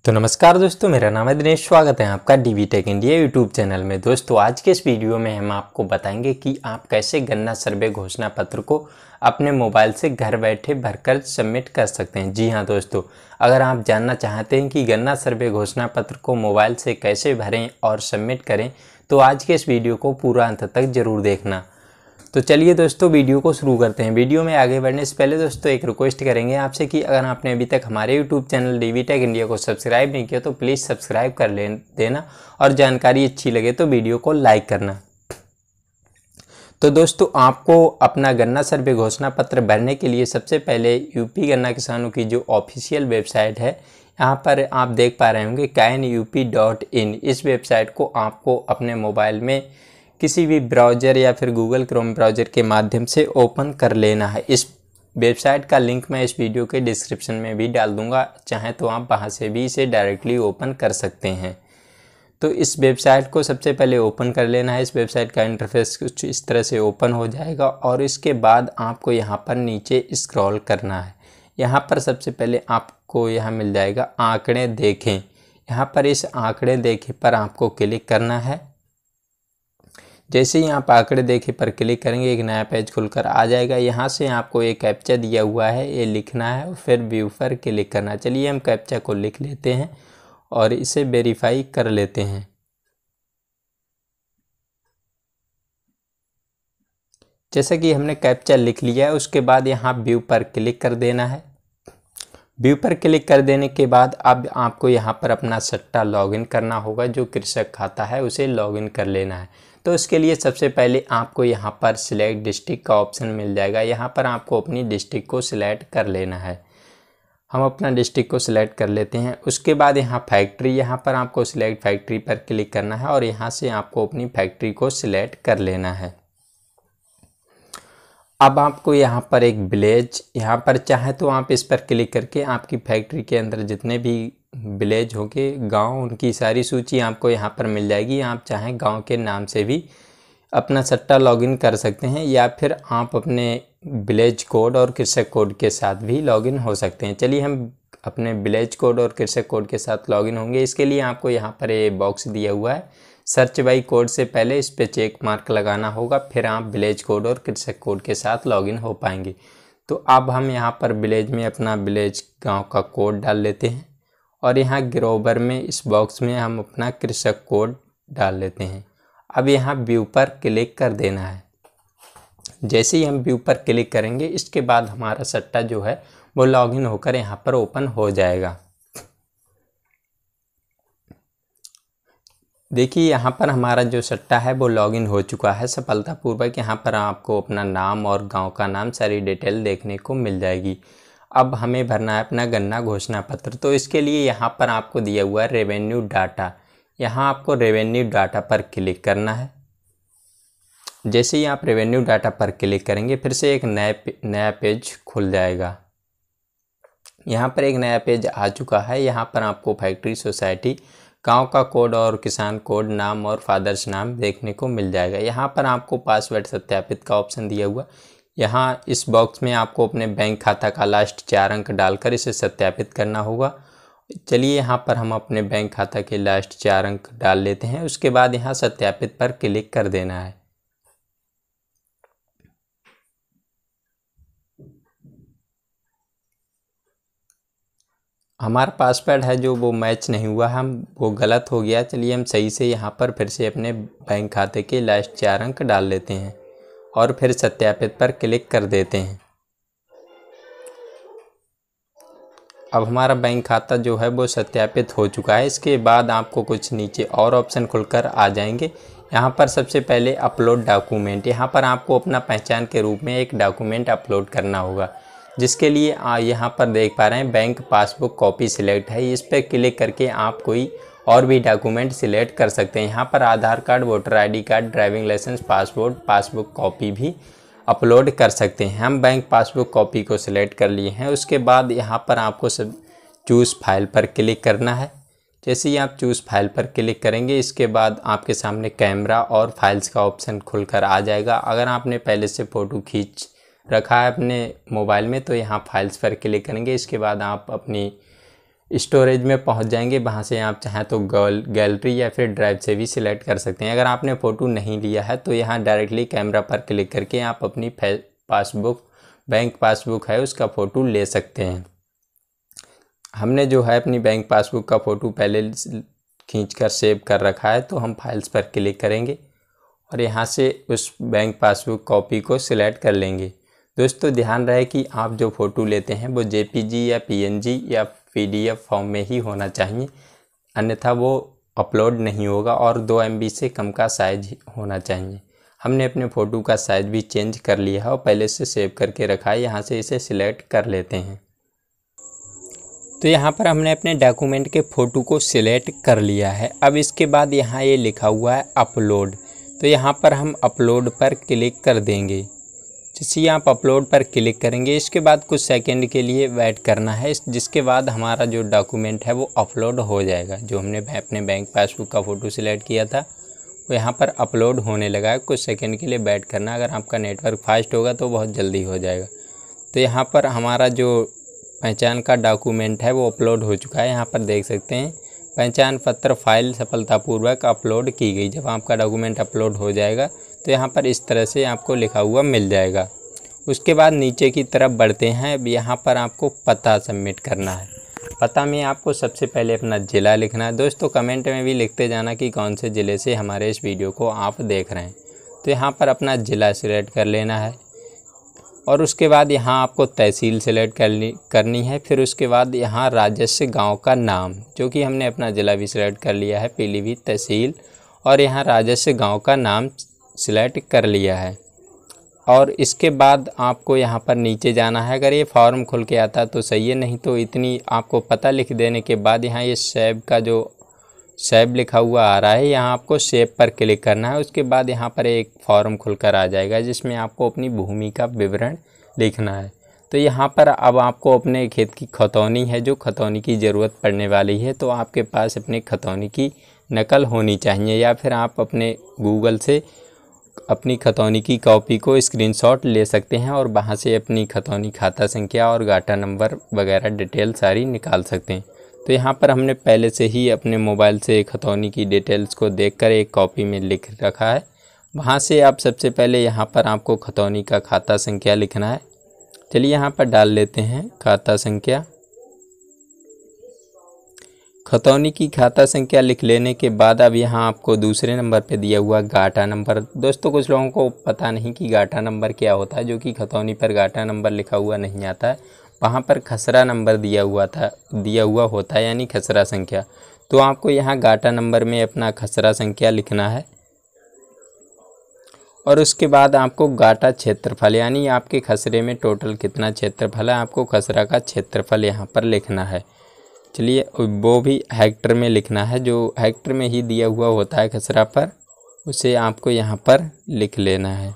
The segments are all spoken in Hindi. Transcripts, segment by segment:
तो नमस्कार दोस्तों, मेरा नाम है दिनेश। स्वागत है आपका DV tech India YouTube channel में। दोस्तों, आज के इस वीडियो में हम आपको बताएंगे कि आप कैसे गन्ना सर्वे घोषणा पत्र को अपने मोबाइल से घर बैठे भरकर सबमिट कर सकते हैं। जी हाँ दोस्तों, अगर आप जानना चाहते हैं कि गन्ना सर्वे घोषणा पत्र को मोबाइल से कैसे भरें और सबमिट करें, तो आज के इस वीडियो को पूरा अंत तक जरूर देखना। तो चलिए दोस्तों, वीडियो को शुरू करते हैं। वीडियो में आगे बढ़ने से पहले दोस्तों एक रिक्वेस्ट करेंगे आपसे कि अगर आपने अभी तक हमारे YouTube channel DV tech India को सब्सक्राइब नहीं किया तो प्लीज़ सब्सक्राइब कर देना और जानकारी अच्छी लगे तो वीडियो को लाइक करना। तो दोस्तों, आपको अपना गन्ना सर्वे घोषणा पत्र भरने के लिए सबसे पहले यूपी गन्ना किसानों की जो ऑफिशियल वेबसाइट है, यहाँ पर आप देख पा रहे होंगे CANUP.in। इस वेबसाइट को आपको अपने मोबाइल में किसी भी ब्राउज़र या फिर गूगल क्रोम ब्राउज़र के माध्यम से ओपन कर लेना है। इस वेबसाइट का लिंक मैं इस वीडियो के डिस्क्रिप्शन में भी डाल दूंगा, चाहे तो आप वहां से भी इसे डायरेक्टली ओपन कर सकते हैं। तो इस वेबसाइट को सबसे पहले ओपन कर लेना है। इस वेबसाइट का इंटरफेस कुछ इस तरह से ओपन हो जाएगा और इसके बाद आपको यहाँ पर नीचे स्क्रॉल करना है। यहाँ पर सबसे पहले आपको यहाँ मिल जाएगा आंकड़े देखें। यहाँ पर इस आंकड़े देखें पर आपको क्लिक करना है। जैसे ही आप आंकड़े देखे पर क्लिक करेंगे एक नया पेज खुलकर आ जाएगा। यहाँ से आपको एक कैप्चा दिया हुआ है, ये लिखना है और फिर व्यू पर क्लिक करना है। चलिए हम कैप्चा को लिख लेते हैं और इसे वेरीफाई कर लेते हैं। जैसा कि हमने कैप्चा लिख लिया है, उसके बाद यहाँ व्यू पर क्लिक कर देना है। व्यू पर क्लिक कर देने के बाद अब आपको यहाँ पर अपना सट्टा लॉगिन करना होगा। जो कृषक खाता है उसे लॉगिन कर लेना है। तो इसके लिए सबसे पहले आपको यहाँ पर सिलेक्ट डिस्ट्रिक्ट का ऑप्शन मिल जाएगा। यहाँ पर आपको अपनी डिस्ट्रिक्ट को सिलेक्ट कर लेना है। हम अपना डिस्ट्रिक्ट को सिलेक्ट कर लेते हैं। उसके बाद यहाँ फैक्ट्री, यहाँ पर आपको सिलेक्ट फैक्ट्री पर क्लिक करना है और यहाँ से आपको अपनी फैक्ट्री को सिलेक्ट कर लेना है। अब आपको यहाँ पर एक विलेज, यहाँ पर चाहे तो आप इस पर क्लिक करके आपकी फैक्ट्री के अंदर जितने भी विलेज होंगे, गांव, उनकी सारी सूची आपको यहाँ पर मिल जाएगी। आप चाहें गांव के नाम से भी अपना सट्टा लॉगिन कर सकते हैं या फिर आप अपने विलेज कोड और कृषक कोड के साथ भी लॉगिन हो सकते हैं। चलिए हम अपने विलेज कोड और कृषक कोड के साथ लॉगिन होंगे। इसके लिए आपको यहाँ पर ये बॉक्स दिया हुआ है, सर्च बाई कोड से पहले इस पे चेक मार्क लगाना होगा, फिर आप विलेज कोड और कृषक कोड के साथ लॉगिन हो पाएंगे। तो अब हम यहाँ पर विलेज में अपना विलेज गांव का कोड डाल लेते हैं और यहाँ ग्रोवर में इस बॉक्स में हम अपना कृषक कोड डाल लेते हैं। अब यहाँ व्यू पर क्लिक कर देना है। जैसे ही हम व्यू पर क्लिक करेंगे इसके बाद हमारा सट्टा जो है वो लॉगिन होकर यहाँ पर ओपन हो जाएगा। देखिए यहाँ पर हमारा जो सट्टा है वो लॉगिन हो चुका है सफलतापूर्वक। यहाँ पर आपको अपना नाम और गांव का नाम, सारी डिटेल देखने को मिल जाएगी। अब हमें भरना है अपना गन्ना घोषणा पत्र। तो इसके लिए यहाँ पर आपको दिया हुआ है रेवेन्यू डाटा। यहाँ आपको रेवेन्यू डाटा पर क्लिक करना है। जैसे ही आप रेवेन्यू डाटा पर क्लिक करेंगे फिर से एक नया पेज खुल जाएगा। यहाँ पर एक नया पेज आ चुका है। यहाँ पर आपको फैक्ट्री, सोसाइटी, गांव का कोड और किसान कोड, नाम और फादर्स नाम देखने को मिल जाएगा। यहाँ पर आपको पासवर्ड सत्यापित का ऑप्शन दिया हुआ। यहाँ इस बॉक्स में आपको अपने बैंक खाता का लास्ट 4 अंक डालकर इसे सत्यापित करना होगा। चलिए यहाँ पर हम अपने बैंक खाता के लास्ट 4 अंक डाल लेते हैं। उसके बाद यहाँ सत्यापित पर क्लिक कर देना है। हमारा पासवर्ड है जो वो मैच नहीं हुआ, वो गलत हो गया। चलिए हम सही से यहाँ पर फिर से अपने बैंक खाते के लास्ट 4 अंक डाल लेते हैं और फिर सत्यापित पर क्लिक कर देते हैं। अब हमारा बैंक खाता जो है वो सत्यापित हो चुका है। इसके बाद आपको कुछ नीचे और ऑप्शन खुलकर आ जाएंगे। यहाँ पर सबसे पहले अपलोड डॉक्यूमेंट, यहाँ पर आपको अपना पहचान के रूप में एक डॉक्यूमेंट अपलोड करना होगा, जिसके लिए यहाँ पर देख पा रहे हैं बैंक पासबुक कॉपी सिलेक्ट है। इस पर क्लिक करके आप कोई और भी डॉक्यूमेंट सिलेक्ट कर सकते हैं। यहाँ पर Aadhaar card, voter ID card, driving licence, passport, passbook copy भी अपलोड कर सकते हैं। हम बैंक पासबुक कॉपी को सिलेक्ट कर लिए हैं। उसके बाद यहाँ पर आपको सब चूज़ फाइल पर क्लिक करना है। जैसे ही आप चूज़ फाइल पर क्लिक करेंगे इसके बाद आपके सामने कैमरा और फाइल्स का ऑप्शन खुलकर आ जाएगा। अगर आपने पहले से फ़ोटो खींच रखा है अपने मोबाइल में तो यहाँ फाइल्स पर क्लिक करेंगे। इसके बाद आप अपनी स्टोरेज में पहुंच जाएंगे। वहां से आप चाहें तो गैलरी या फिर ड्राइव से भी सिलेक्ट कर सकते हैं। अगर आपने फ़ोटो नहीं लिया है तो यहाँ डायरेक्टली कैमरा पर क्लिक करके आप अपनी पासबुक, बैंक पासबुक है उसका फ़ोटो ले सकते हैं। हमने जो है अपनी बैंक पासबुक का फ़ोटो पहले खींचकर सेव कर रखा है, तो हम फाइल्स पर क्लिक करेंगे और यहाँ से उस बैंक पासबुक कॉपी को सिलेक्ट कर लेंगे। दोस्तों ध्यान रहे कि आप जो फ़ोटो लेते हैं वो जेपीजी या पीएनजी या पीडीएफ फॉर्म में ही होना चाहिए, अन्यथा वो अपलोड नहीं होगा, और 2 MB से कम का साइज होना चाहिए। हमने अपने फ़ोटो का साइज़ भी चेंज कर लिया है और पहले से सेव करके रखा है। यहाँ से इसे सिलेक्ट कर लेते हैं। तो यहाँ पर हमने अपने डॉक्यूमेंट के फ़ोटो को सिलेक्ट कर लिया है। अब इसके बाद यहाँ ये लिखा हुआ है अपलोड, तो यहाँ पर हम अपलोड पर क्लिक कर देंगे। जैसे आप अपलोड पर क्लिक करेंगे, इसके बाद कुछ सेकंड के लिए वेट करना है, जिसके बाद हमारा जो डॉक्यूमेंट है वो अपलोड हो जाएगा। जो हमने अपने बैंक पासबुक का फ़ोटो सिलेक्ट किया था वो यहाँ पर अपलोड होने लगा है। कुछ सेकंड के लिए वेट करना, अगर आपका नेटवर्क फास्ट होगा तो बहुत जल्दी हो जाएगा। तो यहाँ पर हमारा जो पहचान का डॉक्यूमेंट है वो अपलोड हो चुका है। यहाँ पर देख सकते हैं पहचान पत्र फाइल सफलतापूर्वक अपलोड की गई। जब आपका डॉक्यूमेंट अपलोड हो जाएगा तो यहाँ पर इस तरह से आपको लिखा हुआ मिल जाएगा। उसके बाद नीचे की तरफ बढ़ते हैं। अब यहाँ पर आपको पता सबमिट करना है। पता में आपको सबसे पहले अपना ज़िला लिखना है। दोस्तों कमेंट में भी लिखते जाना कि कौन से ज़िले से हमारे इस वीडियो को आप देख रहे हैं। तो यहाँ पर अपना ज़िला सिलेक्ट कर लेना है और उसके बाद यहाँ आपको तहसील सेलेक्ट करनी है। फिर उसके बाद यहाँ राजस्व गांव का नाम, जो कि हमने अपना ज़िला भी सिलेक्ट कर लिया है, पीलीभीत तहसील, और यहाँ राजस्व गांव का नाम सिलेक्ट कर लिया है। और इसके बाद आपको यहाँ पर नीचे जाना है। अगर ये फॉर्म खुल के आता तो सही है, नहीं तो इतनी आपको पता लिख देने के बाद यहाँ ये सेव का जो सेव लिखा हुआ आ रहा है, यहाँ आपको सेव पर क्लिक करना है। उसके बाद यहाँ पर एक फॉर्म खुलकर आ जाएगा जिसमें आपको अपनी भूमि का विवरण लिखना है। तो यहाँ पर अब आपको अपने खेत की खतौनी है, जो खतौनी की ज़रूरत पड़ने वाली है, तो आपके पास अपने खतौनी की नकल होनी चाहिए, या फिर आप अपने गूगल से अपनी खतौनी की कॉपी को स्क्रीनशॉट ले सकते हैं और वहाँ से अपनी खतौनी खाता संख्या और गाटा नंबर वगैरह डिटेल सारी निकाल सकते हैं। तो यहाँ पर हमने पहले से ही अपने मोबाइल से खतौनी की डिटेल्स को देखकर एक कॉपी में लिख रखा है। वहाँ से आप सबसे पहले यहाँ पर आपको खतौनी का खाता संख्या लिखना है। चलिए यहाँ पर डाल लेते हैं खाता संख्या। खतौनी की खाता संख्या लिख लेने के बाद अब यहाँ आपको दूसरे नंबर पे दिया हुआ गाटा नंबर। दोस्तों कुछ लोगों को पता नहीं कि गाटा नंबर क्या होता है, जो कि खतौनी पर गाटा नंबर लिखा हुआ नहीं आता है, वहाँ पर खसरा नंबर दिया हुआ होता है, यानी खसरा संख्या। तो आपको यहाँ गाटा नंबर में अपना खसरा संख्या लिखना है और उसके बाद आपको गाटा क्षेत्रफल, यानी आपके खसरे में टोटल कितना क्षेत्रफल है, आपको खसरा का क्षेत्रफल यहाँ पर लिखना है। चलिए वो भी हेक्टर में लिखना है, जो हेक्टर में ही दिया हुआ होता है खसरा पर, उसे आपको यहाँ पर लिख लेना है।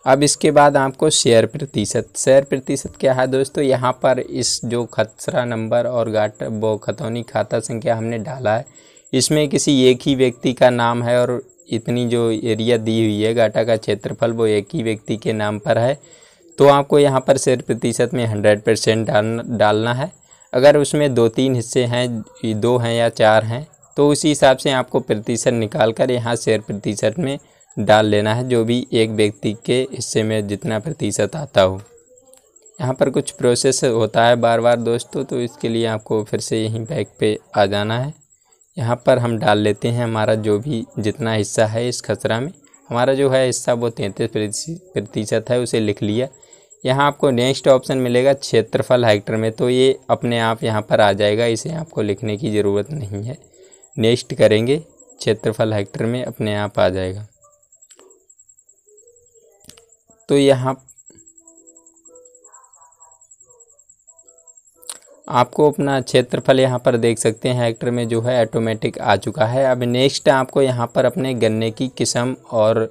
अब इसके बाद आपको शेयर प्रतिशत क्या है दोस्तों, यहाँ पर इस जो खसरा नंबर और वो खतौनी खाता संख्या हमने डाला है, इसमें किसी एक ही व्यक्ति का नाम है और इतनी जो एरिया दी हुई है गाटा का क्षेत्रफल वो एक ही व्यक्ति के नाम पर है। तो आपको यहाँ पर शेयर प्रतिशत में 100% डालना है। अगर उसमें 2-3 हिस्से हैं, 2 हैं या 4 हैं, तो उसी हिसाब से आपको प्रतिशत निकाल कर यहाँ शेयर प्रतिशत में डाल लेना है, जो भी एक व्यक्ति के हिस्से में जितना प्रतिशत आता हो। यहाँ पर कुछ प्रोसेस होता है बार बार दोस्तों, तो इसके लिए आपको फिर से यहीं बैक पे आ जाना है। यहाँ पर हम डाल लेते हैं हमारा जो भी जितना हिस्सा है इस खसरा में। हमारा जो है हिस्सा वो 33% है, उसे लिख लिया। यहाँ आपको नेक्स्ट ऑप्शन मिलेगा क्षेत्रफल हेक्टर में, तो ये अपने आप यहाँ पर आ जाएगा, इसे आपको लिखने की ज़रूरत नहीं है। नेक्स्ट करेंगे, क्षेत्रफल हेक्टर में अपने आप आ जाएगा। तो यहाँ आपको अपना क्षेत्रफल यहाँ पर देख सकते हैं हेक्टर में जो है ऑटोमेटिक आ चुका है। अब नेक्स्ट आपको यहाँ पर अपने गन्ने की किस्म और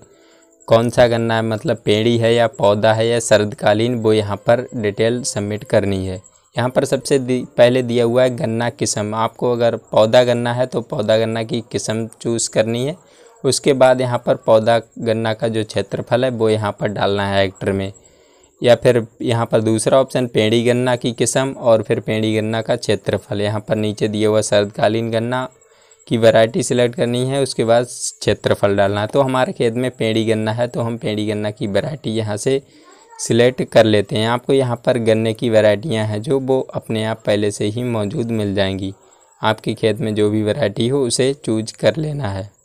कौन सा गन्ना है, मतलब पेड़ी है या पौधा है या शरदकालीन, वो यहाँ पर डिटेल सबमिट करनी है। यहाँ पर सबसे पहले दिया हुआ है गन्ना किस्म। आपको अगर पौधा गन्ना है तो पौधा गन्ना की किस्म चूज़ करनी है। उसके बाद यहाँ पर पौधा गन्ना का जो क्षेत्रफल है वो यहाँ पर डालना है हेक्टर में। या फिर यहाँ पर दूसरा ऑप्शन पेड़ी गन्ना की किस्म और फिर पेड़ी गन्ना का क्षेत्रफल। यहाँ पर नीचे दिया हुआ शरदकालीन गन्ना की वैरायटी सिलेक्ट करनी है, उसके बाद क्षेत्रफल डालना है। तो हमारे खेत में पेड़ी गन्ना है तो हम पेड़ी गन्ना की वैरायटी यहाँ से सिलेक्ट कर लेते हैं। आपको यहाँ पर गन्ने की वैरायटियाँ हैं जो वो अपने आप पहले से ही मौजूद मिल जाएंगी। आपके खेत में जो भी वैरायटी हो उसे चूज कर लेना है।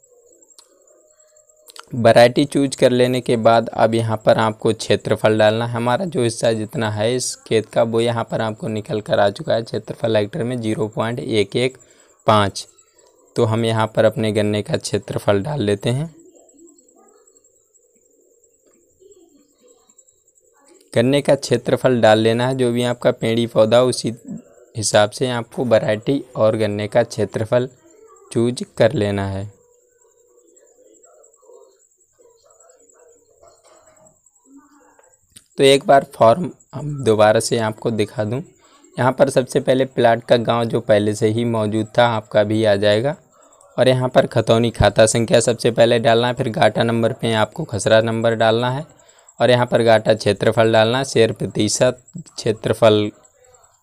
वैरायटी चूज कर लेने के बाद अब यहाँ पर आपको क्षेत्रफल डालना है। हमारा जो हिस्सा जितना है इस खेत का वो यहाँ पर आपको निकल कर आ चुका है। क्षेत्रफल हेक्टेयर में 0.115। तो हम यहाँ पर अपने गन्ने का क्षेत्रफल डाल लेते हैं। गन्ने का क्षेत्रफल डाल लेना है। जो भी आपका पेड़ी पौधा उसी हिसाब से आपको वैरायटी और गन्ने का क्षेत्रफल चूज कर लेना है। तो एक बार फॉर्म हम दोबारा से आपको दिखा दूं। यहाँ पर सबसे पहले प्लाट का गांव जो पहले से ही मौजूद था आपका भी आ जाएगा। और यहाँ पर खतौनी खाता संख्या सबसे पहले डालना है, फिर गाटा नंबर पे आपको खसरा नंबर डालना है और यहाँ पर गाटा क्षेत्रफल डालना है, शेर प्रतिशत क्षेत्रफल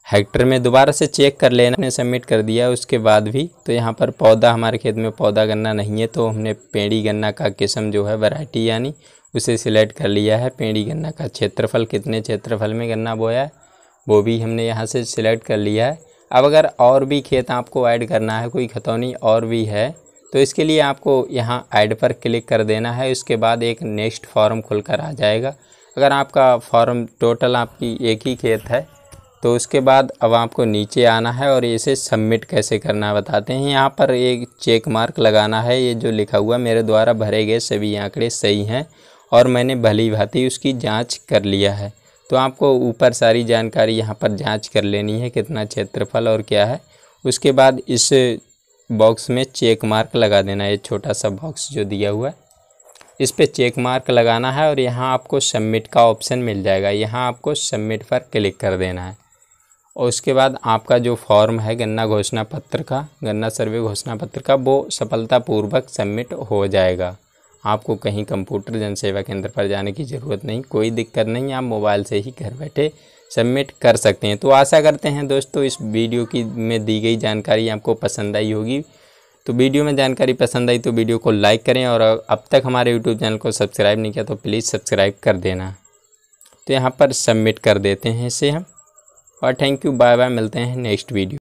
हेक्टेयर में। दोबारा से चेक कर लेना, हमने सबमिट कर दिया उसके बाद भी। तो यहाँ पर पौधा हमारे खेत में पौधा गन्ना नहीं है तो हमने पेड़ी गन्ना का किस्म जो है वैरायटी यानी उसे सिलेक्ट कर लिया है। पेड़ी गन्ना का क्षेत्रफल कितने क्षेत्रफल में गन्ना बोया है वो भी हमने यहाँ से सिलेक्ट कर लिया है। अब अगर और भी खेत आपको ऐड करना है, कोई खतौनी और भी है, तो इसके लिए आपको यहाँ ऐड पर क्लिक कर देना है। उसके बाद एक नेक्स्ट फॉर्म खुलकर आ जाएगा। अगर आपका फॉर्म टोटल आपकी एक ही खेत है तो उसके बाद अब आपको नीचे आना है और इसे सबमिट कैसे करना है बताते हैं। यहाँ पर एक चेक मार्क लगाना है। ये जो लिखा हुआ मेरे द्वारा भरे गए सभी आंकड़े सही हैं और मैंने भली भांति उसकी जांच कर लिया है। तो आपको ऊपर सारी जानकारी यहाँ पर जांच कर लेनी है, कितना क्षेत्रफल और क्या है। उसके बाद इस बॉक्स में चेक मार्क लगा देना है। ये छोटा सा बॉक्स जो दिया हुआ है इस पे चेक मार्क लगाना है और यहाँ आपको सबमिट का ऑप्शन मिल जाएगा। यहाँ आपको सबमिट पर क्लिक कर देना है और उसके बाद आपका जो फॉर्म है गन्ना घोषणा पत्र का, गन्ना सर्वे घोषणा पत्र का, वो सफलतापूर्वक सबमिट हो जाएगा। आपको कहीं कंप्यूटर जन सेवा केंद्र पर जाने की ज़रूरत नहीं, कोई दिक्कत नहीं, आप मोबाइल से ही घर बैठे सबमिट कर सकते हैं। तो आशा करते हैं दोस्तों इस वीडियो की में दी गई जानकारी आपको पसंद आई होगी। तो वीडियो में जानकारी पसंद आई तो वीडियो को लाइक करें और अब तक हमारे यूट्यूब चैनल को सब्सक्राइब नहीं किया तो प्लीज़ सब्सक्राइब कर देना। तो यहाँ पर सबमिट कर देते हैं इसे हम और थैंक यू, बाय बाय, मिलते हैं नेक्स्ट वीडियो।